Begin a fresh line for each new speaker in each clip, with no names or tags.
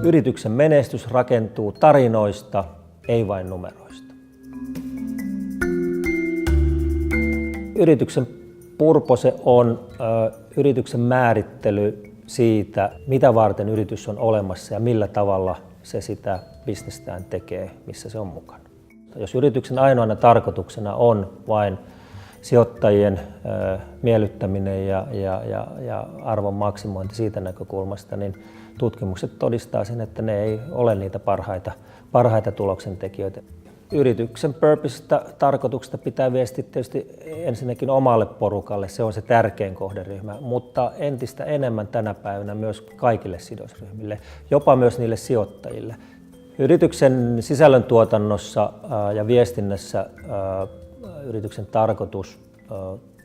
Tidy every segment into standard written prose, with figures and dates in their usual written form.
Yrityksen menestys rakentuu tarinoista, ei vain numeroista. Yrityksen purpose on yrityksen määrittely siitä, mitä varten yritys on olemassa ja millä tavalla se sitä bisnestään tekee, missä se on mukana. Jos yrityksen ainoana tarkoituksena on vain sijoittajien miellyttäminen ja arvon maksimointi siitä näkökulmasta, niin tutkimukset todistaa sen, että ne ei ole niitä parhaita tuloksentekijöitä. Yrityksen purposesta, tarkoituksesta pitää viestiä tietysti ensinnäkin omalle porukalle, se on se tärkein kohderyhmä, mutta entistä enemmän tänä päivänä myös kaikille sidosryhmille, jopa myös niille sijoittajille. Yrityksen sisällöntuotannossa ja viestinnässä yrityksen tarkoitus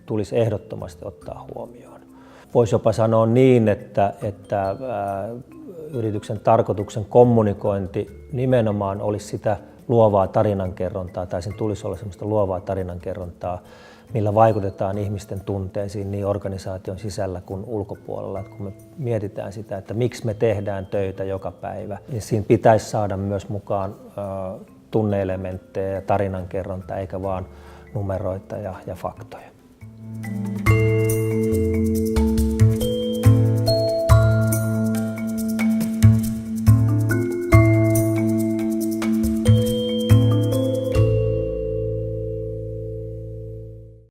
tulisi ehdottomasti ottaa huomioon. Voisi jopa sanoa niin, että yrityksen tarkoituksen kommunikointi nimenomaan olisi sitä luovaa tarinankerrontaa, tai sen tulisi olla sellaista luovaa tarinankerrontaa, millä vaikutetaan ihmisten tunteisiin niin organisaation sisällä kuin ulkopuolella. Että kun me mietitään sitä, että miksi me tehdään töitä joka päivä, niin siinä pitäisi saada myös mukaan tunne-elementtejä ja tarinankerrontaa, eikä vaan numeroita ja faktoja.